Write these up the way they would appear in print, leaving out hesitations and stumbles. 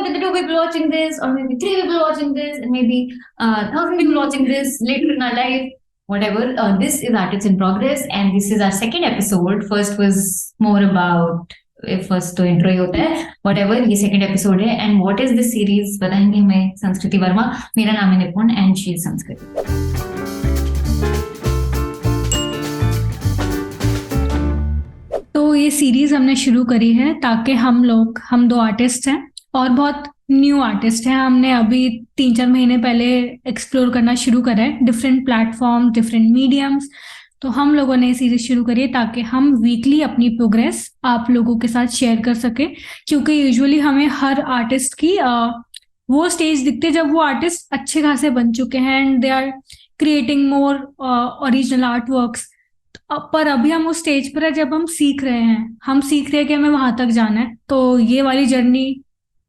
maybe the 2 people watching this, or maybe 3 people watching this, and maybe 1,000 people watching this later in our life. Whatever. This is Artists in Progress, and this is our second episode. First was more about first तो intro ही होता है, whatever, ये second episode है. And what is this series बताएंगे हमें संस्कृति वर्मा. मेरा नाम है निपुण एंड शी इज संस्कृति. तो ये सीरीज हमने शुरू करी है ताकि हम दो आर्टिस्ट हैं और बहुत न्यू आर्टिस्ट हैं. हमने अभी 3-4 महीने पहले एक्सप्लोर करना शुरू करा है डिफरेंट प्लेटफॉर्म, डिफरेंट मीडियम्स. तो हम लोगों ने ये सीरीज शुरू करी है ताकि हम वीकली अपनी प्रोग्रेस आप लोगों के साथ शेयर कर सके, क्योंकि यूजुअली हमें हर आर्टिस्ट की वो स्टेज दिखते है जब वो आर्टिस्ट अच्छे खासे बन चुके हैं and they are creating more original art works. पर अभी हम उस स्टेज पर है जब हम सीख रहे हैं कि हमें वहां तक जाना है. तो ये वाली जर्नी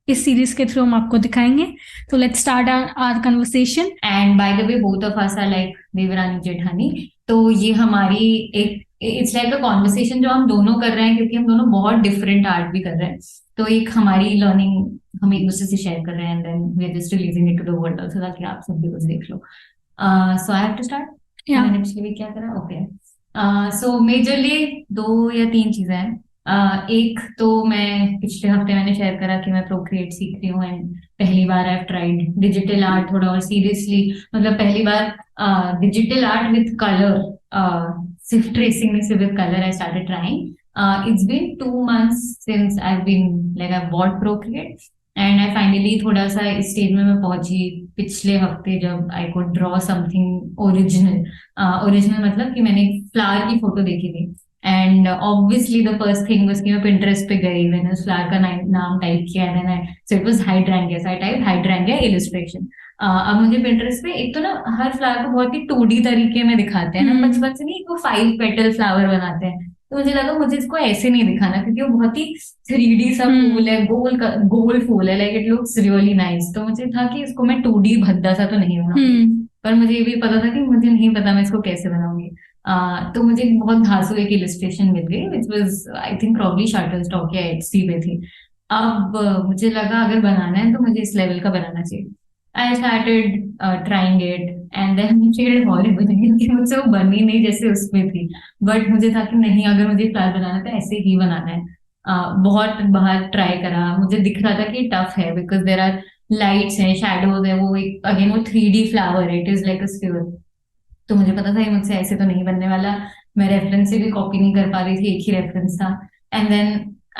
इस सीरीज के थ्रू हम आपको दिखाएंगे. तो let's start our conversation. And by the way both of us are like devrani jethani. तो ये हमारी एक इट्स लाइक अ कॉन्वर्सेशन जो हम दोनों कर रहे हैं, क्योंकि हम दोनों बहुत डिफरेंट आर्ट भी कर रहे हैं. तो एक हमारी लर्निंग हम एक दूसरे से शेयर कर रहे हैं and then we are just releasing it to the world also, ताकि आप सब भी कुछ देख लो. So I have to start. मैंने पिछले वीक क्या करा? ओके. सो मेजरली 2 या 3 चीजें हैं. एक तो मैं पिछले हफ्ते मैंने शेयर करा कि मैं प्रोक्रिएट सीख रही हूँ एंड पहली बार I have tried digital art थोड़ा और सीरियसली. मतलब पहली बार डिजिटल आर्ट विद कलर, सिर्फ ट्रेसिंग में सिर्फ with colour I started trying. It's been 2 months since I have been like I bought Procreate and I finally थोड़ा सा इस स्टेज में मैं पहुंची पिछले हफ्ते जब I could draw something original. Original मतलब कि मैंने फ्लावर की फोटो देखी थी and obviously the first thing was कि मैं पिंटरेस्ट पे गई, मैंने उस फ्लावर का नाम टाइप किया and then so it was hydrangea. So I type hydrangea illustration. अब मुझे पिंटरेस्ट पे एक तो ना हर फ्लावर को बहुत ही 2D तरीके में दिखाते हैं ना, बचपन से नहीं, वो 5 पेटल फ्लावर बनाते हैं. तो मुझे लगा मुझे इसको ऐसे नहीं दिखाना, क्योंकि वो बहुत ही 3D सा फूल है, गोल फूल है, like it looks really nice. तो मुझे था कि इसको मैं 2D भद्दा सा तो नहीं बनाऊंगी. पर मुझे ये भी पता था कि मुझे नहीं पता मैं इसको कैसे बनाऊंगी. तो मुझे बहुत धांसू एक इलस्ट्रेशन मिल गई which was I think probably Shutterstock या एचसी पे थी. अब मुझे लगा अगर बनाना है तो मुझे इस लेवल का बनाना चाहिए. I started trying it and then shed horrible, क्योंकि मुझसे वो बनी नहीं जैसे उसमें थी. बट मुझे था कि नहीं, अगर मुझे फ्लावर बनाना है तो ऐसे ही बनाना है. बहुत बाहर ट्राई करा, मुझे दिख रहा था कि टफ है बिकॉज देयर आर लाइट्स है, शैडोज है, वो एक अगेन वो 3D फ्लावर है, it is like a sphere. तो मुझे पता था ये मुझसे ऐसे तो नहीं बनने वाला. मैं रेफरेंस से भी कॉपी नहीं कर पा रही थी, एक ही रेफरेंस था. And then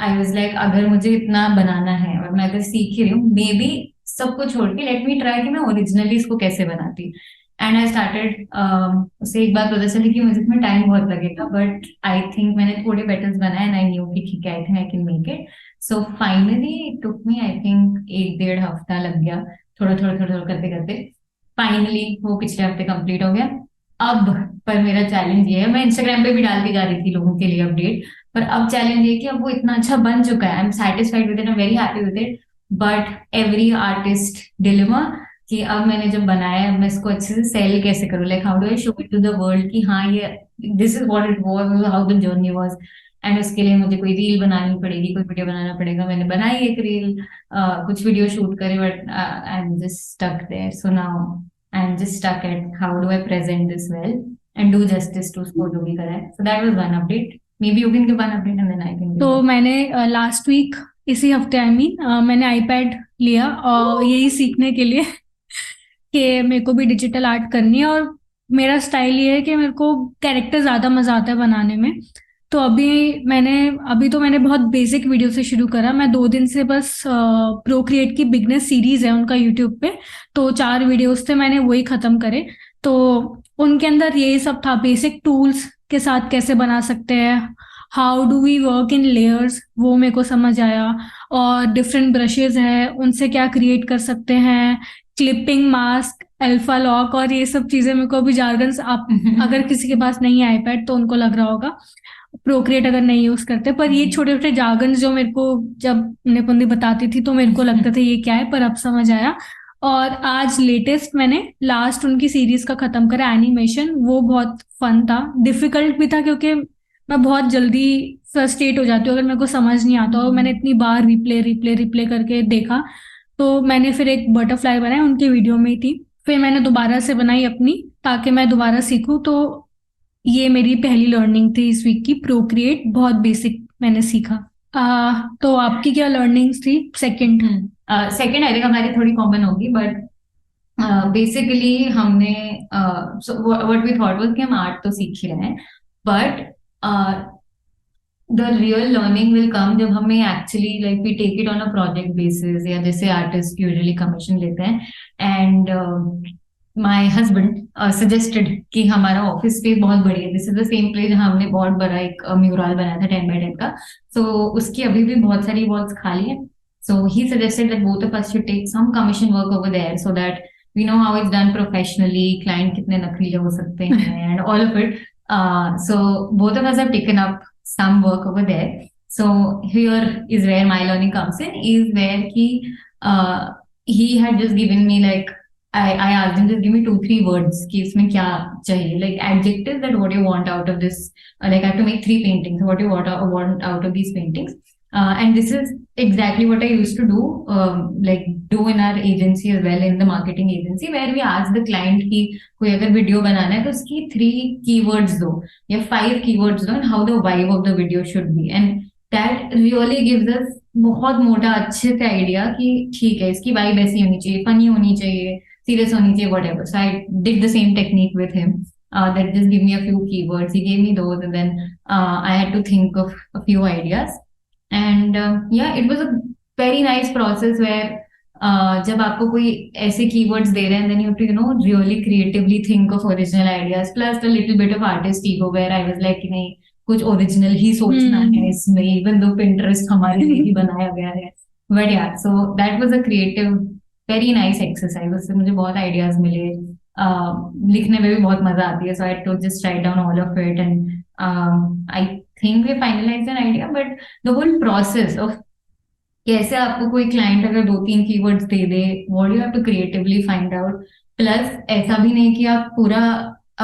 I was like अगर मुझे इतना बनाना है और मैं अगर सीख ही रही हूँ, मे बी सबको छोड़ के लेट मी ट्राई कि मैं ओरिजिनली इसको कैसे बनाती. And I started. उससे एक बात पता चली कि मुझे इसमें टाइम बहुत लगेगा, बट आई थिंक मैंने थोड़े पेटल्स बनाए एंड आई न्यू कि ठीक है, आई think I can make it. So finally it took me I think 1-1.5 हफ्ता लग गया, थोड़ा थोड़ा करते करते. फाइनली वो पिछले हफ्ते कंप्लीट हो गया. अब पर मेरा चैलेंज ये है, मैं इंस्टाग्राम पे भी डालती जा रही थी लोगों के लिए अपडेट, पर अब चैलेंज ये कि अब वो इतना अच्छा बन चुका है. I am satisfied with it, I am very happy with it. But every artist dilemma कि अब मैंने जब बनाया है, मैं इसको अच्छे से सेल कैसे करूँ, like how do I show it to the world कि हाँ ये this is what it was, how the journey was. And उसके लिए मुझे कोई रील बनानी पड़ेगी, कोई वीडियो बनाना पड़ेगा. मैंने बनाई एक रील, कुछ वीडियो शूट करे, but I am just stuck there. So now I'm just stuck at how do I present this well and do justice to उसको जो भी करा है. So that was one update. Maybe you can give one update and then I can give. तो मैंने last week इसी हफ्ते मैंने iPad लिया और यही सीखने के लिए कि मेरे को भी डिजिटल आर्ट करनी है. और मेरा स्टाइल ये है कि मेरे को कैरेक्टर ज्यादा मजा आता है बनाने में. तो अभी तो मैंने बहुत बेसिक वीडियो से शुरू करा. मैं 2 दिन से बस प्रोक्रिएट की बिगनर सीरीज है उनका यूट्यूब पे, तो 4 वीडियोस थे, मैंने वही खत्म करे. तो उनके अंदर यही सब था, बेसिक टूल्स के साथ कैसे बना सकते हैं, how do we work in layers, वो मेरे को समझ आया. और डिफरेंट ब्रशेज है, उनसे क्या क्रिएट कर सकते हैं, क्लिपिंग, मास्क, अल्फा लॉक और ये सब चीजें. मेरे को अभी जार्गन्स, आप अगर किसी के पास नहीं है आईपैड तो उनको लग रहा होगा, प्रोक्रिएट अगर नहीं यूज करते, पर ये छोटे छोटे जार्गन्स जो मेरे को जब निपुण बताती थी तो मेरे को लगता था ये क्या है, पर अब समझ आया. और आज लेटेस्ट मैंने लास्ट उनकी सीरीज का खत्म करा, एनिमेशन. वो बहुत फन था, डिफिकल्ट भी था, क्योंकि मैं बहुत जल्दी फ्रस्ट्रेट हो जाती हूँ अगर मेरे को समझ नहीं आता. और मैंने इतनी बार रिप्ले करके देखा, तो मैंने फिर एक बटरफ्लाई बनाया, उनकी वीडियो में ही थी। फिर मैंने दोबारा से बनाई अपनी, ताकि मैं दोबारा सीखूं। तो ये मेरी पहली लर्निंग थी इस वीक की, प्रोक्रिएट बहुत बेसिक मैंने सीखा। तो आपकी क्या लर्निंग्स थी सेकंड? सेकंड आई थिंक हमारी थोड़ी कॉमन होगी, बट बेसिकली हमने व्हाट वी थॉट वाज कि हम आर्ट तो सीख ही रहे हैं, but the real learning will come जब हमें actually like we take it on a project basis, या जैसे आर्टिस्ट यूजुअली कमीशन लेते हैं। एंड माय हस्बैंड सजेस्टेड कि हमारा ऑफिस स्पेस बहुत बड़ी है, this is the same place जहाँ हमने बहुत बड़ा एक म्यूरल बनाया था 10 by 10 का। सो उसकी अभी भी बहुत सारी वॉल्स खाली है। So he suggested that both of us should take some commission work over there so that we know how it's done professionally, client कितने नखरीले हो सकते हैं and all of it. So both of us have taken up some work over there. So here is where my learning comes in, is where he had just given me like, I asked him just give me 2-3 words कि इसमें क्या चाहिए, like adjectives, that what you want out of this, like I have to make 3 paintings, what you want out of these paintings. And this is exactly what I used to do, do in our agency as well, in the marketing agency, where we ask the client कि कोई अगर video बनाना है तो उसकी 3 keywords दो या 5 keywords दो, and how the vibe of the video should be, and that really gives us बहुत मोटा अच्छे से आइडिया कि ठीक है इसकी वाइब ऐसी होनी चाहिए, फनी होनी चाहिए, सीरियस होनी चाहिए, whatever. So I did the same technique with him. That just give me a few keywords. He gave me those, and then I had to think of a few ideas. And yeah, it was a very nice process where जब आपको कोई ऐसे keywords दे रहे हैं, then you have to really creatively think of original ideas, plus a little bit of artist ego, where I was like कि नहीं कुछ original ही सोचना है इसमें, even though Pinterest हमारे लिए ही बनाया गया है। But yeah, so that was a creative, very nice exercise. उससे मुझे बहुत ideas मिले, लिखने में भी बहुत मजा आती है, so I had to just write down all of it, and I think we finalized an idea, but the whole process of कैसे आपको कोई क्लाइंट अगर 2-3 keywords they they, what do you have to creatively find out, plus ऐसा भी नहीं कि आप पूरा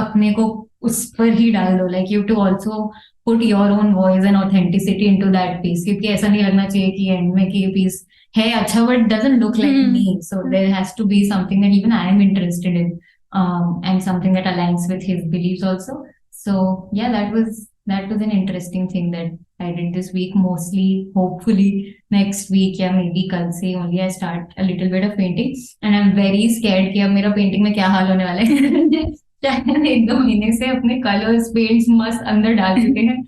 अपने को उस पर ही डाल दो, like you have to also put your own voice and authenticity into that piece, क्योंकि ऐसा नहीं लगना चाहिए कि एंड में कि ये piece है अच्छा but doesn't look like me, so there has to be something that even I am interested in, and something that aligns with his beliefs also. So yeah, that was an interesting thing that I did this week. Mostly, hopefully next week या maybe कल से only I start a little bit of painting, and I'm very scared कि अब मेरा painting में क्या हाल होने वाला है। शायद 1-2 महीने से अपने कलर्स पेंट्स मस्त अंदर डाल चुके हैं,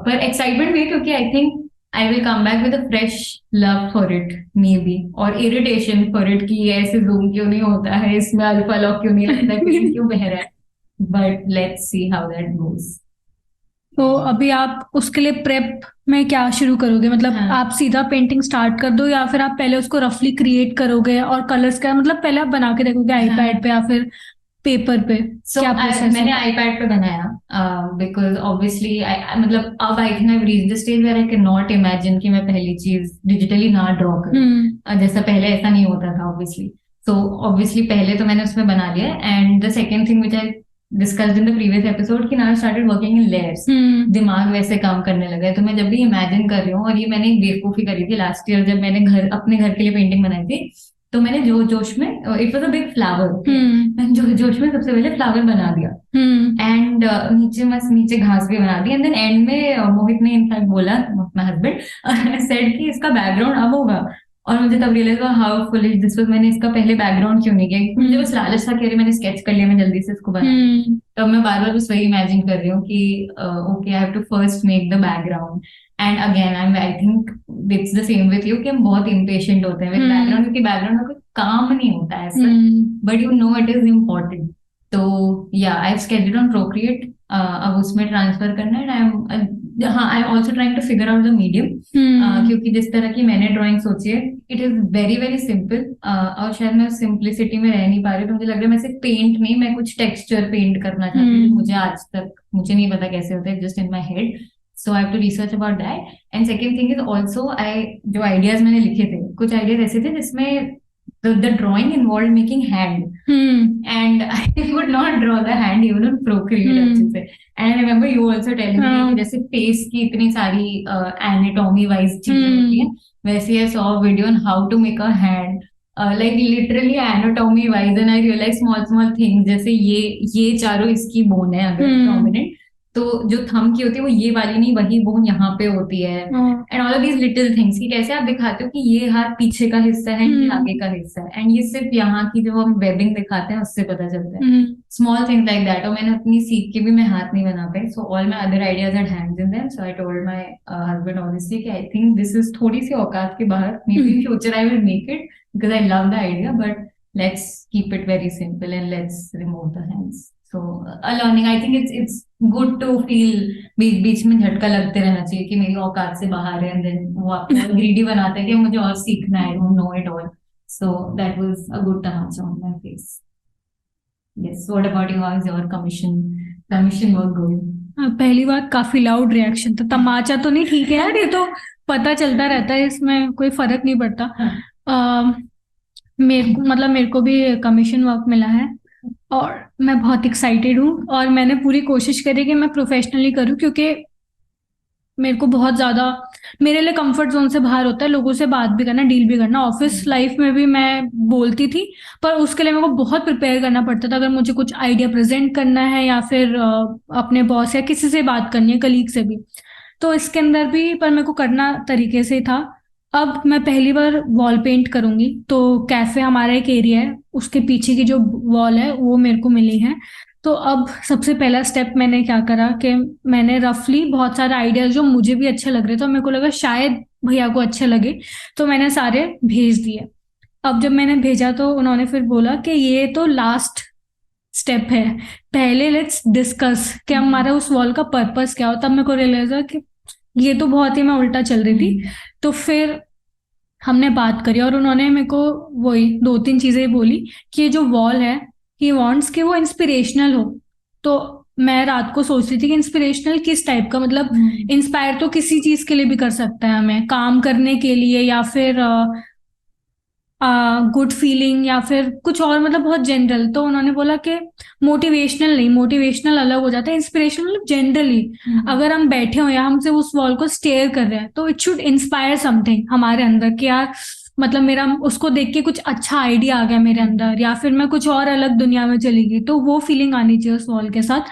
पर एक्साइटमेंट भी है क्योंकि आई think I will come back with a fresh love for it may be, और इरिटेशन फॉर इट कि ऐसे जूम क्यों नहीं होता है, इसमें अल्फा लॉक क्यों नहीं लगता है, पेंट क्यों बह रहा है, but let's see how that goes. तो अभी आप उसके लिए प्रेप में क्या शुरू करोगे? मतलब आप सीधा पेंटिंग स्टार्ट कर दो, या फिर आप पहले उसको रफली क्रिएट करोगे और कलर्स का मतलब पहले आप बना के देखोगे आईपैड पे या फिर पेपर पे? क्या प्रोसेस? मैंने आईपैड पे बनाया, बिकॉज ऑब्वियसली मतलब अब I think I reach the stage where I can not imagine कि मैं पहली चीज डिजिटली ना ड्रॉ करूं, जैसा पहले ऐसा नहीं होता था ऑब्वियसली। सो ऑब्वियसली पहले तो मैंने उसमें बना लिया, and the second thing which I discussed in the previous episode कि now I started working in layers, दिमाग वैसे काम करने लगा है। तो मैं जब भी इमेजिन कर रही हूँ, और ये मैंने एक बेवकूफी करी थी लास्ट ईयर जब मैंने अपने घर के लिए पेंटिंग बनाई थी, तो मैंने जोश में, it was a big flower, मैंने जोश में सबसे पहले फ्लावर बना दिया, एंड नीचे घास भी बना दी, एंड देन एंड में मोहित ने इनफैक्ट बोला, अपना हस्बैंड सेड कि इसका बैकग्राउंड अब होगा, और मुझे तब रियलाइज हुआ हाउ फुलिश दिस वाज, मैंने इसका पहले बैकग्राउंड क्यों नहीं किया, मुझे बस लालच था कि मैंने स्केच कर लिया, मैं जल्दी से इसको बना। तो मैं बार बार बस वही इमेजिन कर रही हूँ कि okay I have to first make the background, and again I think it's the same with you कि हम बहुत इम्पेशेंट होते हैं विद बैकग्राउंड, क्योंकि बैकग्राउंड में कोई काम नहीं होता है ऐसा, but you know it is important. तो या I have sketched on Procreate, अब उसमें ट्रांसफर करना है, I am also trying to figure out the medium, क्योंकि जिस तरह की मैंने ड्राइंग सोची है it is very very simple, और शायद मैं सिंप्लिसिटी में रह नहीं पा रही, तो मुझे लग रहा है मैं सिर्फ पेंट नहीं, मैं कुछ टेक्सचर पेंट करना चाहती हूँ, मुझे आज तक मुझे नहीं पता कैसे होता है, just in my head. So I have to research about that. And second thing is also जो ideas मैंने लिखे थे, कुछ ideas ऐसे थे जिसमें the drawing involved making hand, and I would not draw the hand even on Procreate अच्छे से। And I remember you also telling me कि जैसे face की इतनी सारी anatomy wise चीजें होती हैं, वैसे I saw video on how to make a hand, like literally anatomy wise, and I realize small small things, जैसे ये चारों इसकी बोन है अगर प्रोमिनेंट, तो जो थंब की होती है वो ये वाली नहीं, वही बोन यहाँ पे होती है, and all of these little things कि कैसे आप दिखाते हो कि ये हाथ पीछे का हिस्सा है, ये आगे का हिस्सा है, एंड ये सिर्फ यहाँ की जो हम वेबिंग दिखाते हैं उससे पता चलता है, स्मॉल थिंग्स लाइक दैट। और मैंने अपनी सीख के भी मैं हाथ नहीं बना पाई, so all my other ideas had hands in them, so I told my husband obviously कि आई थिंक दिस इज थोड़ी सी औकात के बाहर, may be in future I will make it because I love the idea, but let's keep it very simple and let's remove the hands. So a learning, I think it's good to feel बीच बीच में झटका लगते रहना चाहिए कि मेरी औकात से बाहर है, and then वो आपको ग्रीडी बनाता है कि मुझे और सीखना है, I don't know it all. So that was a good tamacha on my face. Yes. What about you? How is your commission work going? पहली बार काफी लाउड रिएक्शन था, तमाचा तो नहीं, ठीक है यार, ये तो पता चलता रहता है, इसमें कोई फर्क नहीं पड़ता। मेरे को भी कमीशन वर्क मिला है और मैं बहुत एक्साइटेड हूँ, और मैंने पूरी कोशिश करी कि मैं प्रोफेशनली करूँ, क्योंकि मेरे को बहुत ज्यादा, मेरे लिए कंफर्ट जोन से बाहर होता है लोगों से बात भी करना, डील भी करना। ऑफिस लाइफ में भी मैं बोलती थी, पर उसके लिए मेरे को बहुत प्रिपेयर करना पड़ता था। अगर मुझे कुछ आइडिया प्रेजेंट करना है या फिर अपने बॉस या किसी से बात करनी है, कलीग से भी, तो इसके अंदर भी पर मेरे को करना तरीके से था। अब मैं पहली बार वॉल पेंट करूंगी, तो कैफे हमारा एक एरिया है, उसके पीछे की जो वॉल है वो मेरे को मिली है। तो अब सबसे पहला स्टेप मैंने क्या करा कि मैंने रफली बहुत सारे आइडियाज जो मुझे भी अच्छे लग रहे थे, मेरे को लगा शायद भैया को अच्छे लगे, तो मैंने सारे भेज दिए। अब जब मैंने भेजा तो उन्होंने फिर बोला कि ये तो लास्ट स्टेप है, पहले लेट्स डिस्कस कि हमारा उस वॉल का पर्पस क्या हो। तब मेरे को रियलाइज हुआ कि ये तो बहुत ही मैं उल्टा चल रही थी। तो फिर हमने बात करी और उन्होंने मेरे को वही 2-3 चीजें बोली कि ये जो वॉल है, ही वांट्स कि वो इंस्पिरेशनल हो। तो मैं रात को सोच रही थी कि इंस्पिरेशनल किस टाइप का, मतलब इंस्पायर तो किसी चीज के लिए भी कर सकता है, हमें काम करने के लिए या फिर गुड फीलिंग या फिर कुछ और, मतलब बहुत जनरल। तो उन्होंने बोला कि मोटिवेशनल नहीं, मोटिवेशनल अलग हो जाता है, इंस्पिरेशनल मतलब जनरली अगर हम बैठे हो या हमसे उस वॉल को स्टेयर कर रहे हैं तो इट शुड इंस्पायर समथिंग हमारे अंदर कि यार, मतलब मेरा उसको देख के कुछ अच्छा आइडिया आ गया मेरे अंदर, या फिर मैं कुछ और अलग दुनिया में चली गई, तो वो फीलिंग आनी चाहिए उस वॉल के साथ।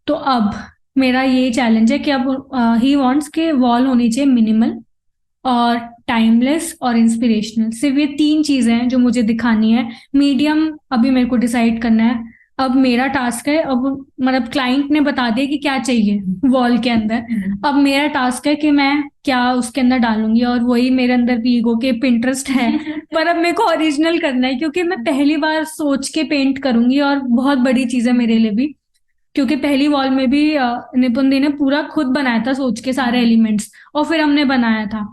तो अब मेरा ये चैलेंज है कि अब ही वांट्स के वॉल होनी चाहिए मिनिमल और टाइमलेस और इंस्पिरेशनल। सिर्फ ये 3 चीजें हैं जो मुझे दिखानी है। मीडियम अभी मेरे को डिसाइड करना है, अब मेरा टास्क है, अब मतलब क्लाइंट ने बता दिया कि क्या चाहिए वॉल के अंदर, अब मेरा टास्क है कि मैं क्या उसके अंदर डालूंगी। और वही मेरे अंदर भी ईगो के पिंटरेस्ट है, पर अब मेरे को ओरिजिनल करना है, क्योंकि मैं पहली बार सोच के पेंट करूंगी और बहुत बड़ी चीज है मेरे लिए भी, क्योंकि पहली वॉल में भी निपुण दी ने पूरा खुद बनाया था सोच के सारे एलिमेंट्स, और फिर हमने बनाया था,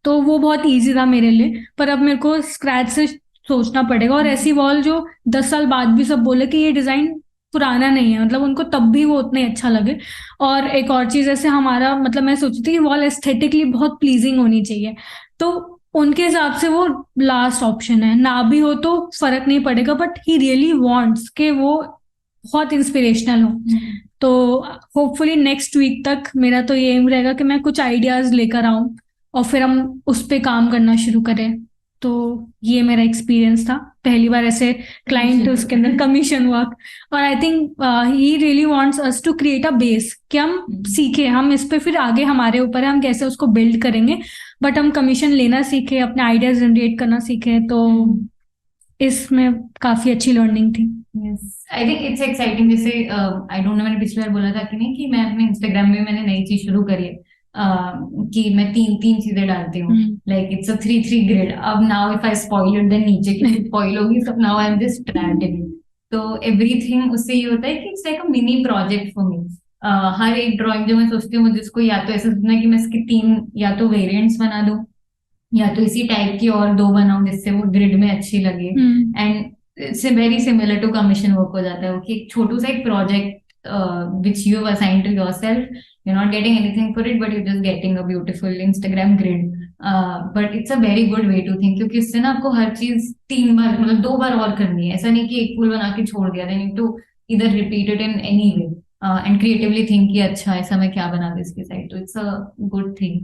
तो वो बहुत इजी था मेरे लिए। पर अब मेरे को स्क्रैच से सोचना पड़ेगा, और ऐसी वॉल जो 10 साल बाद भी सब बोले कि ये डिजाइन पुराना नहीं है, मतलब उनको तब भी वो उतना ही अच्छा लगे। और एक और चीज, ऐसे हमारा मतलब मैं सोचती थी कि वॉल एस्थेटिकली बहुत प्लीजिंग होनी चाहिए, तो उनके हिसाब से वो लास्ट ऑप्शन है। ना भी हो तो फर्क नहीं पड़ेगा, बट ही रियली वांट्स कि वो बहुत इंस्पिरेशनल हो। तो होपफुली नेक्स्ट वीक तक मेरा तो ये एम रहेगा कि मैं कुछ आइडियाज लेकर आऊं और फिर हम उस पे काम करना शुरू करें। तो ये मेरा एक्सपीरियंस था, पहली बार ऐसे क्लाइंट उसके अंदर कमीशन वर्क। और I think he really wants us to create a base कि हम सीखे, हम इस पे फिर आगे हमारे ऊपर है हम कैसे उसको बिल्ड करेंगे, बट हम कमीशन लेना सीखे, अपने आइडियाज जनरेट करना सीखे। तो इसमें काफी अच्छी लर्निंग थी। Yes, I think it's exciting. जैसे आई डोंट नो, मैंने पिछली बार बोला था कि नहीं, कि मैं अपने इंस्टाग्राम में मैंने नई चीज शुरू करी है, कि मैं 3 चीजें डालती हूँ, लाइक इट्स अ 3-3 ग्रिड। अब now if I spoil it, then नीचे की स्पॉइल होगी, सब now I am just trapped in it. तो एवरीथिंग उससे ये होता है कि it's like a mini project for me. हर एक ड्राइंग जो मैं सोचती हूँ, मुझे उसको या तो ऐसा सोचना है कि मैं इसकी 3 या तो वेरिएंट्स बना दूं, या तो इसी टाइप की और 2 बनाऊं जिससे वो ग्रिड में अच्छी लगे। And it's very similar to commission work हो जाता है कि एक छोटू सा एक project which you have assigned to yourself, you're not getting anything for it, but you're just getting a beautiful Instagram grid. But it's a very good way to think, क्योंकि इससे ना आपको हर चीज 3 बार, मतलब 2 बार और करनी है। ऐसा नहीं कि एक फूल बना के छोड़ दिया, then you need to either repeat it in any way and creatively think कि अच्छा ऐसा मैं क्या बना दूं इसके साइड। तो it's a good thing.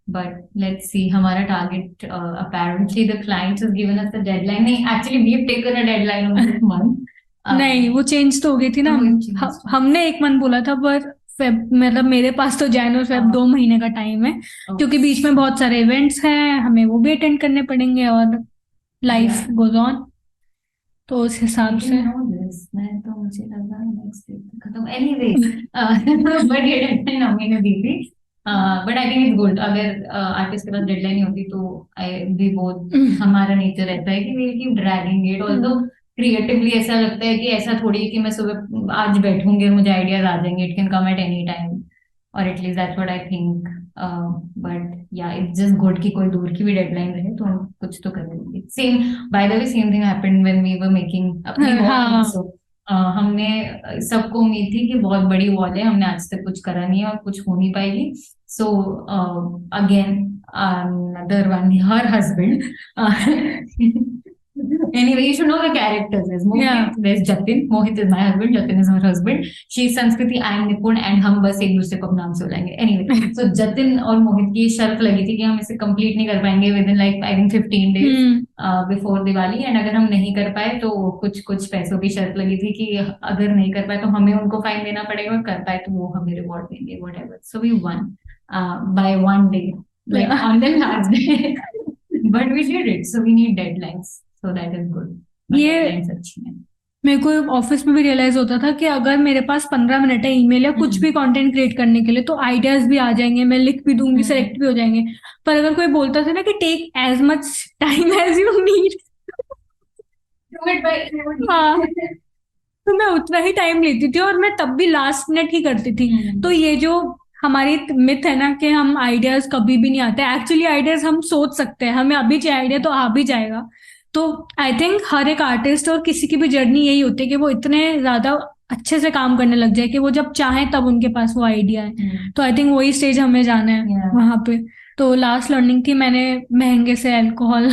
But let's see. हमारा target apparently the client has given us the deadline. नहीं, actually we've taken a deadline of this month. नहीं, वो चेंज तो हो गई थी ना. वो changed. हमने एक मंथ बोला था, पर फेब, मतलब मेरे पास तो जैन और फेब 2 महीने का टाइम है, क्योंकि बीच में बहुत सारे इवेंट्स हैं, हमें वो भी अटेंड करने पड़ेंगे और लाइफ गोज ऑन. तो उस हिसाब से मैं तो, मुझे लगा नेक्स्ट वीक खत्म. एनीवे, बट ये डेडलाइन हमने दी थी. But I think it's good. अगर आर्टिस्ट के पास डेडलाइन नहीं होती तो आई भी बहुत, हमारा नेचर रहता है कि we keep dragging it. Also creatively ऐसा लगता है कि ऐसा थोड़ी है कि मैं सुबह आज बैठूंगी और मुझे आइडियाज आ जाएंगे. It can come at any time, और at least that's what I think. But yeah it's just good कि कोई दूर की भी डेडलाइन रहे तो हम कुछ तो कर लेंगे. Same, by the way, same thing happened when we were making अपनी वॉल आल्सो. हमने सबको उम्मीद थी कि बहुत बड़ी वॉल है, हमने आज तक कुछ करा नहीं है और कुछ हो नहीं पाएगी. So again another one, her husband. Anyway, you should know the characters. There's Mohit, Yeah. there's Jatin. Mohit is my husband, Jatin is her husband. She is Sanskriti, I am Nipun, and हम बस एक दूसरे को अपना नाम से बुलाएंगे. Anyway, so Jatin और मोहित की शर्त लगी थी कि हम इसे कंप्लीट नहीं कर पाएंगे within like I think 15 days before Diwali. And अगर हम नहीं कर पाए तो कुछ कुछ पैसों की शर्त लगी थी कि अगर नहीं कर पाए तो हमें उनको फाइन देना पड़ेगा, और कर पाए तो वो हमें रिवॉर्ड देंगे, whatever. So we won by one day, like on the last day. But we did it, so we need deadlines. So that is good. ये Deadlines अच्छी हैं. मेरे को ऑफिस में भी रियलाइज होता था कि अगर मेरे पास 15 मिनट है ईमेल या कुछ भी कंटेंट क्रिएट करने के लिए, तो आइडियाज भी आ जाएंगे, मैं लिख भी दूंगी, सेलेक्ट भी हो जाएंगे. पर अगर कोई बोलता था ना कि take as much time as you need, Do it by हाँ, तो मैं उतना ही टाइम लेती थी और मैं तब भी लास्ट मिनट ही करती थी. तो ये जो हमारी मिथ है ना कि हम आइडियाज कभी भी नहीं आते, एक्चुअली आइडियाज हम सोच सकते हैं, हमें अभी चाहिए आइडिया तो आ भी जाएगा. तो आई थिंक हर एक आर्टिस्ट और किसी की भी जर्नी यही होती है कि वो इतने ज्यादा अच्छे से काम करने लग जाए कि वो जब चाहे तब उनके पास वो आइडिया है. तो आई थिंक वही स्टेज हमें जाना है वहां पे. तो लास्ट लर्निंग थी, मैंने महंगे से अल्कोहल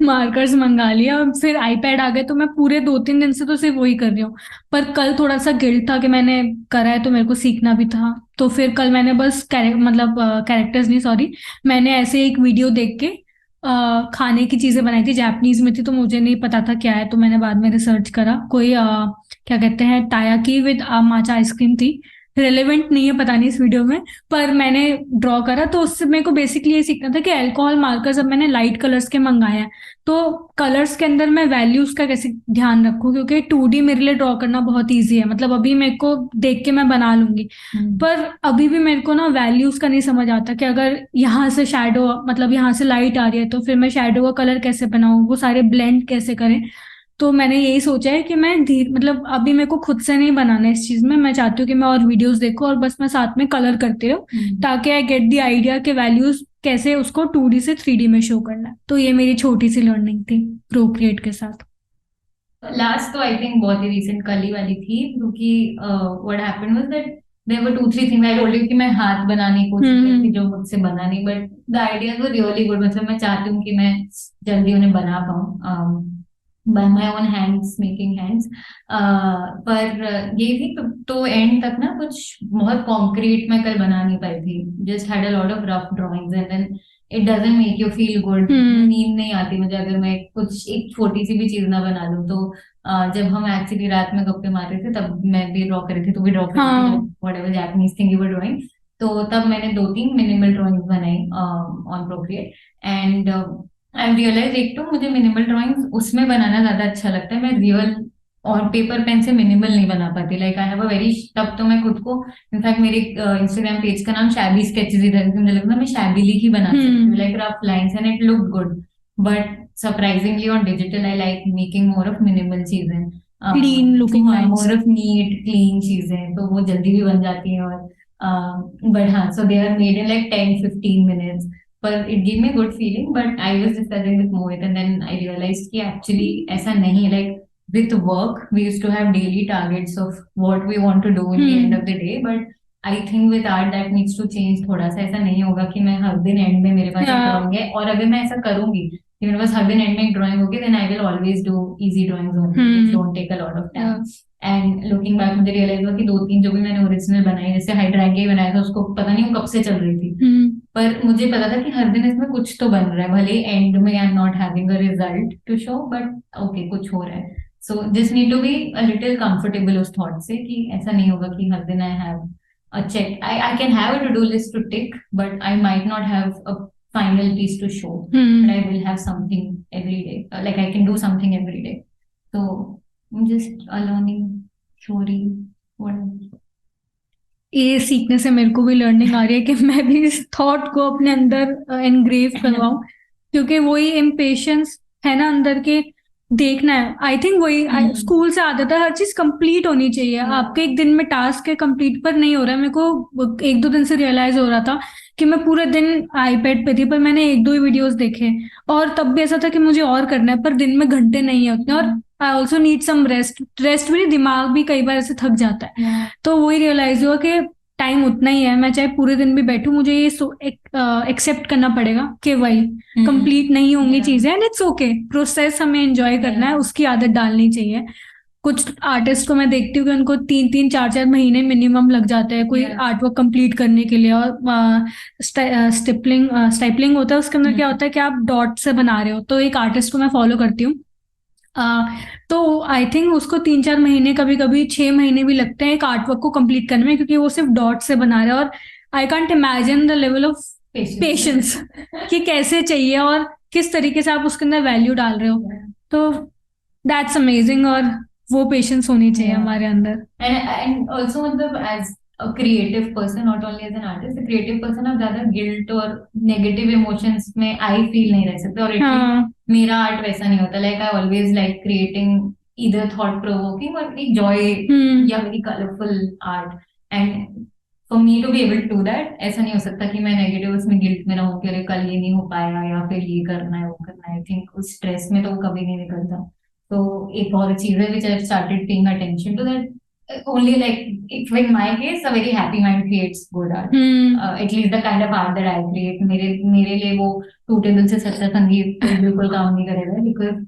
मार्कर्स मंगा लिया, और फिर आईपैड आ गए, तो मैं पूरे 2-3 दिन से तो सिर्फ वही कर रही हूँ. पर कल थोड़ा सा गिल्ट था कि मैंने करा है तो मेरे को सीखना भी था. तो फिर कल मैंने बस कैरेक्टर्स नहीं, सॉरी, मैंने ऐसे एक वीडियो देख के खाने की चीजें बनाई थी, जापानीज में थी, तो मुझे नहीं पता था क्या है, तो मैंने बाद में रिसर्च करा. कोई क्या कहते हैं, तायाकी विद माचा आइसक्रीम थी. रिलेवेंट नहीं है पता नहीं इस वीडियो में, पर मैंने ड्रॉ करा. तो उससे मेरे को बेसिकली ये सीखना था कि अल्कोहल मार्कर्स अब मैंने लाइट कलर्स के मंगाए हैं, तो कलर्स के अंदर मैं वैल्यूज का कैसे ध्यान रखूं, क्योंकि 2D मेरे लिए ड्रॉ करना बहुत ईजी है. मतलब अभी मेरे को देख के मैं बना लूंगी, पर अभी भी मेरे को ना वैल्यूज का नहीं समझ आता कि अगर यहाँ से शैडो, मतलब यहाँ से लाइट आ रही है, तो फिर मैं शैडो का कलर कैसे बनाऊं, वो सारे ब्लेंड कैसे करें. तो मैंने यही सोचा है कि मैं मतलब अभी मेरे को खुद से नहीं बनाना है इस चीज में. मैं चाहती हूँ कि मैं और वीडियोस देखूं और बस मैं साथ में कलर करती रहूं, ताकि आई गेट द आइडिया के वैल्यूज कैसे उसको 2D से 3D में शो करना है. तो ये मेरी छोटी सी लर्निंग थी प्रोक्रिएट के साथ. लास्ट तो आई थिंक बहुत ही रिसेंट कल ही वाली थी, क्योंकि what happened was that there were 2-3 things. I told you कि मैं हाथ बनाने की कोशिश की थी जो मुझसे बना नहीं, but the ideas were really good. मतलब मैं चाहती हूँ कि मैं जल्दी उन्हें बना पाऊँ by my own hands, making hands. पर ये थी तो एंड तक ना कुछ बहुत कॉन्क्रीट मैं कल बना नहीं पाई थी. Just had a lot of rough drawings and then it doesn't make you feel good. नींद नहीं आती मुझे अगर मैं कुछ एक छोटी सी भी चीज ना बना लूं. तो जब हम एक्चुअली रात में गप्पे मार रहे थे तब मैं भी ड्रॉ कर रही थी, तो भी ड्रॉ कर रही थी whatever Japanese thing you were drawing. तो तब मैंने 2-3 मिनिमल ड्राइंग्स बनाई on Procreate. And I realise एक तो मुझे मिनिमल ड्राइंग्स उसमें बनाना ज्यादा अच्छा लगता है. मैं रियल और पेपर पेन से मिनिमल नहीं बना पाती. Like I have a very, तब तो मैं खुद को, इनफैक्ट मेरे इंस्टाग्राम पेज का नाम शैबी स्केचेस ही था, मुझे लगता है मैं शैबीली ही बना सकती हूँ, like rough lines, and it look good. But surprisingly on digital I like making more of minimal चीजें, clean looking, more of neat clean चीजें, तो वो जल्दी भी बन जाती है. और बट हाँ, so they are made in like 10-15 minutes. पर it gave me a good feeling. But I was discussing with Mohit and then I realized कि actually ऐसा नहीं है. Like with work we used to have daily targets of what we want to do in the end of the day. But I think with art that needs to change थोड़ा सा. ऐसा नहीं होगा कि मैं हर दिन एंड में मेरे पास एक ड्राइंग है, और अगर मैं ऐसा करूंगी कि मेरे पास हर दिन एंड में एक ड्राइंग होगी, then I will always do easy drawings only which don't take a lot of time. And looking back मुझे रियलाइज हुआ कि 2-3 जो भी मैंने ओरिजिनल बनाई, जैसे हाइड्रा के बनाया था, उसको पता नहीं वो कब से चल रही थी. पर मुझे पता था कि हर दिन इसमें कुछ तो बन रहा है, भले एंड में I am not having a result to show, but okay कुछ हो रहा है. So just need to be a little comfortable उस थॉट से कि ऐसा नहीं होगा कि हर दिन I have a check. I can have a to-do list to tick, but I might not have a final piece to show. But I will have something every day. Like I can do something every day. So I'm just a learning story. What? ये सीखने से मेरे को भी learning आ रही है कि मैं भी इस थॉट को अपने अंदर एनग्रेव करवाऊं, क्योंकि वही इम्पेशंस है ना अंदर के, देखना है. आई थिंक वही स्कूल से आदत है, हर चीज कंप्लीट होनी चाहिए. आपके एक दिन में टास्क है कंप्लीट, पर नहीं हो रहा है. मेरे को एक दो दिन से रियलाइज हो रहा था कि मैं पूरे दिन आईपैड पे थी, पर मैंने एक दो ही वीडियोस देखे, और तब भी ऐसा था कि मुझे और करना है, पर दिन में घंटे नहीं है उतने. और I also need some rest. Rest भी, दिमाग भी कई बार ऐसे थक जाता है. तो वही रियलाइज हुआ कि टाइम उतना ही है, मैं चाहे पूरे दिन भी बैठूं, मुझे ये एक्सेप्ट करना पड़ेगा कि वही कंप्लीट नहीं होंगी चीजें, एंड इट्स ओके. प्रोसेस हमें एंजॉय करना है, उसकी आदत डालनी चाहिए. कुछ आर्टिस्ट को मैं देखती हूँ कि उनको 3-3, 4-4 महीने मिनिमम लग जाते हैं कोई आर्ट वर्क कंप्लीट करने के लिए. और स्टाइपलिंग होता है, उसके अंदर क्या होता है कि आप डॉट से बना रहे हो. तो एक आर्टिस्ट को मैं फॉलो करती हूँ, तो आई थिंक उसको 3-4 महीने, कभी कभी 6 महीने भी लगते हैं एक आर्टवर्क को कंप्लीट करने में, क्योंकि वो सिर्फ डॉट से बना रहे हैं. और I can't imagine the level of patience कि कैसे चाहिए और किस तरीके से आप उसके अंदर वैल्यू डाल रहे हो. तो दैट्स अमेजिंग, और वो पेशेंस होनी चाहिए हमारे अंदर. And also मतलब as a creative person, not only as an artist, a creative person, आप ज्यादा गिल्ट और नेगेटिव इमोशंस में आई फील नहीं रह सकते. और मेरा आर्ट वैसा नहीं होता. Like I always like creating either thought provoking or very joy या very colorful art. And for me to be able to do that, ऐसा नहीं हो सकता कि मैं नेगेटिव उसमें गिल्ट में रहूं कि अरे कल ये नहीं हो पाया या फिर ये करना है वो करना है. आई थिंक उस स्ट्रेस में तो वो कभी नहीं निकलता. तो एक और चीज है which I've started paying attention to, that only like if in my case a very happy mind creates good art. At least the kind of art that I create, मेरे लिए वो टूटे दिल से सच्चा संगीत बिल्कुल काम नहीं करेगा, because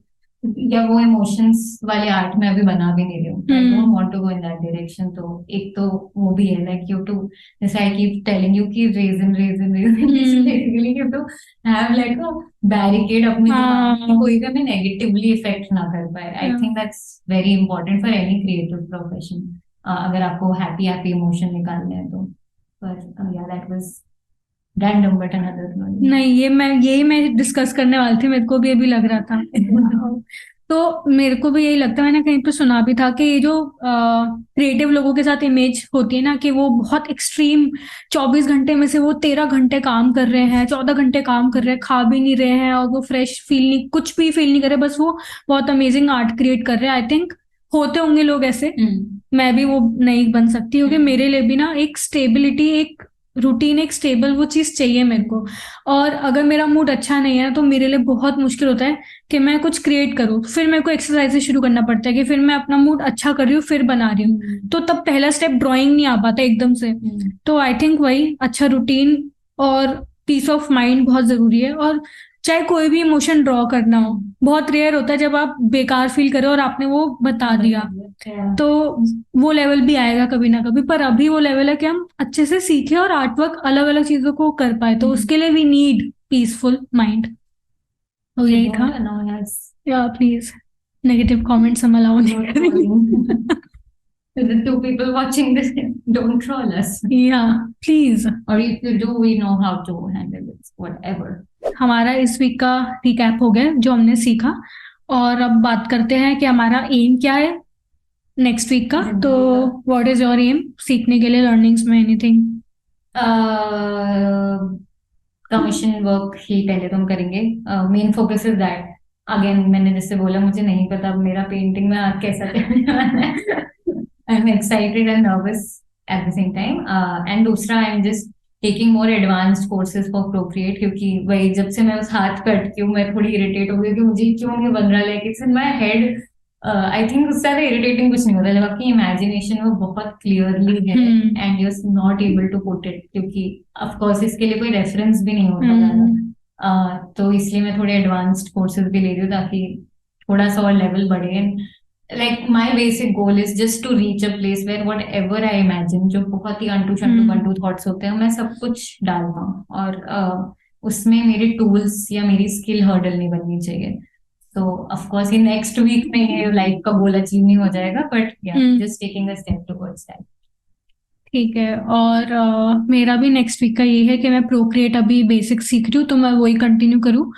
या वो इमोशंस वाले आर्ट में अभी बना भी नहीं रही हूँ. I don't want to go in that direction. तो एक तो वो भी है लाइक यू टू, जैसे आई कीप टेलिंग यू कि reason basically you to have like a barricade अपने दिमाग में, कोई भी हमें नेगेटिवली इफेक्ट ना कर पाए. I think that's very important for any creative profession, अगर आपको हैप्पी हैप्पी इमोशन निकालने हैं तो. पर या that was random but another. नहीं, यही मैं डिस्कस करने वाली थी, मेरे को भी अभी लग रहा था. तो मेरे को भी यही लगता है, मैंने कहीं पे सुना भी था कि ये जो क्रिएटिव लोगों के साथ इमेज होती है ना, कि वो बहुत एक्सट्रीम, 24 घंटे में से वो 13 घंटे काम कर रहे हैं, 14 घंटे काम कर रहे हैं, खा भी नहीं रहे हैं, और वो फ्रेश फील नहीं, कुछ भी फील नहीं कर रहे, बस वो बहुत अमेजिंग आर्ट क्रिएट कर रहे हैं. आई थिंक होते होंगे लोग ऐसे, मैं भी वो नहीं बन सकती, क्योंकि मेरे लिए भी ना एक स्टेबिलिटी, एक रूटीन, एक स्टेबल वो चीज चाहिए मेरे को. और अगर मेरा मूड अच्छा नहीं है तो मेरे लिए बहुत मुश्किल होता है कि मैं कुछ क्रिएट करूँ. फिर मेरे को एक्सरसाइज शुरू करना पड़ता है कि फिर मैं अपना मूड अच्छा कर रही हूँ फिर बना रही हूँ. तो तब पहला स्टेप ड्राइंग नहीं आ पाता एकदम से. तो आई थिंक वही अच्छा रूटीन और पीस ऑफ माइंड बहुत जरूरी है. और चाहे कोई भी इमोशन ड्रॉ करना हो, बहुत रेयर होता है जब आप बेकार फील करो और आपने वो बता दिया, तो वो लेवल भी आएगा कभी ना कभी. पर अभी वो लेवल है कि हम अच्छे से सीखे और आर्टवर्क अलग अलग चीजों को कर पाए, तो उसके लिए वी नीड पीसफुल माइंड. तो यही था. या प्लीज नेगेटिव कमेंट्स हम अलाउ नहीं करेंगे. The 2 people watching this, don't troll us. Yeah, please. Or if you do, we know how to handle it, whatever. हमारा इस वीक का रिकैप हो गया जो हमने सीखा, और अब बात करते हैं कि हमारा एम क्या है नेक्स्ट वीक का. तो व्हाट इज योर एम सीखने के लिए, लर्निंग्स में एनीथिंग? कमीशन वर्क ही पहले तो हम करेंगे. Main focus is that. Again मैंने जैसे बोला, मुझे नहीं पता मेरा पेंटिंग में आज कैसा चलने वाला है. I am excited and nervous at the same time. And दूसरा, I am just taking more advanced courses for Procreate, क्योंकि वही जब से मैं उस हाथ पे अटकी हूँ मैं थोड़ी इरिटेट हो गई कि मुझे क्यों नहीं बन रहा. Like it's in my head. I think उससे ज्यादा इरिटेटिंग कुछ नहीं होता जब आपकी इमेजिनेशन वो बहुत क्लियरली है and you are not able to put it, क्योंकि ऑफ कोर्स इसके लिए कोई रेफरेंस भी नहीं होता ज्यादा. तो इसलिए मैं थोड़े एडवांस्ड कोर्सेज भी ले रही हूँ ताकि थोड़ा सा और लेवल बढ़े. like my basic goal is just to reach a place where whatever I imagine, जो बहुत ही अंटू शंटू हम्म बंटू थॉट्स होते हैं, मैं सब कुछ डाल पाऊँ, और उसमें मेरे टूल्स या मेरी स्किल हर्डल नहीं बननी चाहिए. तो ऑफ कोर्स ये नेक्स्ट वीक में ये लाइफ का गोल अचीव नहीं हो जाएगा, but yeah hmm just taking a step towards that. ठीक है. और मेरा भी नेक्स्ट वीक का ये है कि मैं प्रोक्रिएट अभी बेसिक सीख रही हूँ, तो मैं वही कंटिन्यू करूँ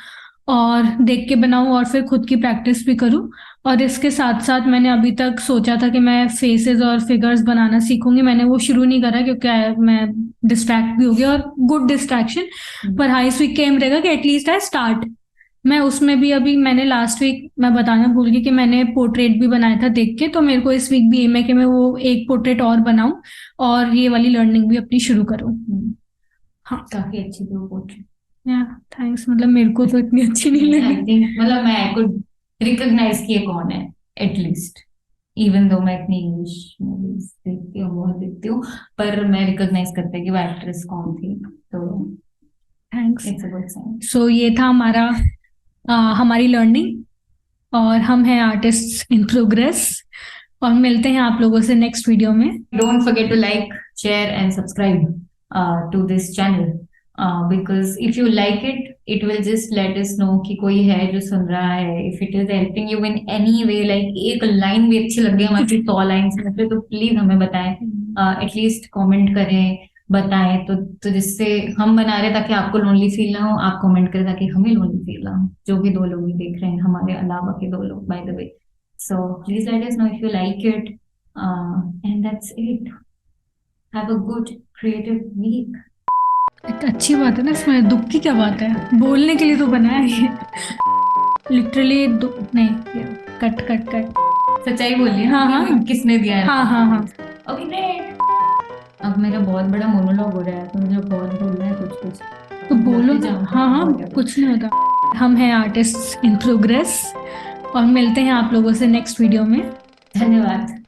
और देख के बनाऊँ और फिर खुद की प्रैक्टिस भी करूँ. और इसके साथ साथ मैंने अभी तक सोचा था कि मैं फेसेस और फिगर्स बनाना सीखूंगी. मैंने वो शुरू नहीं करा क्योंकि मैं डिस्ट्रैक्ट भी हो गई, और गुड डिस्ट्रैक्शन. पर हाई वीक का एम रहेगा कि एटलीस्ट आई स्टार्ट. मैं उसमें भी अभी मैंने लास्ट वीक मैं बताना भूल गई कि मैंने पोर्ट्रेट भी बनाया था देख के, तो मेरे को इस वीक भी एम है कि मैं वो एक पोर्ट्रेट और बनाऊं और ये वाली लर्निंग भी अपनी शुरू करूं. हाँ. काफी अच्छी थी वो पोर्ट्रेट. या थैंक्स. मतलब मेरे को तो इतनी अच्छी नहीं आई लगी. थिंक मतलब मैं आई कुड रिकॉग्नाइज कि ये कौन है एटलीस्ट, इवन दो मैं इतनी इंग्लिश मूवीज देखती हूँ, बहुत देखती हूँ, पर मैं रिकॉग्नाइज करते कि वो एक्ट्रेस कौन थी. तो thanks. It's a good sign. So ये था हमारी लर्निंग, और हम हैं आर्टिस्ट इन प्रोग्रेस, और मिलते हैं आप लोगों से नेक्स्ट वीडियो में. Don't forget to like, share, and subscribe to this channel. Because if you like it, it will just let us know कि कोई है जो सुन रहा है. If it is helping you in any way, like एक line भी अच्छी लग गई हमारी 100 लाइन्स में से, तो प्लीज हमें बताएं. एटलीस्ट कमेंट करें, बताएं, तो जिससे हम बना रहे ताकि आपको लोनली फील ना हो, आप कमेंट करें ताकि हमें लोनली फील ना हो, जो भी 2 लोग ही देख रहे हैं हमारे अलावा के 2 लोग, bye the way. So please let us know if you like it. And that's it. Have a good creative week. एक अच्छी बात है ना, इसमें दुख की क्या बात है, बोलने के लिए तो बनाया है ये. लिटरली नहीं, कट कट कट. सच्चाई बोलिए. हाँ, हाँ. किसने दिया है? हाँ हाँ हाँ. Okay great. अब मेरा बहुत बड़ा मोनोलॉग हो रहा है, तो मुझे बहुत बोलना है कुछ कुछ. तो बोलो. बोलते जाओ. हाँ हाँ, कुछ नहीं होता. हम हैं आर्टिस्ट इन प्रोग्रेस, और मिलते हैं आप लोगों से नेक्स्ट वीडियो में. धन्यवाद.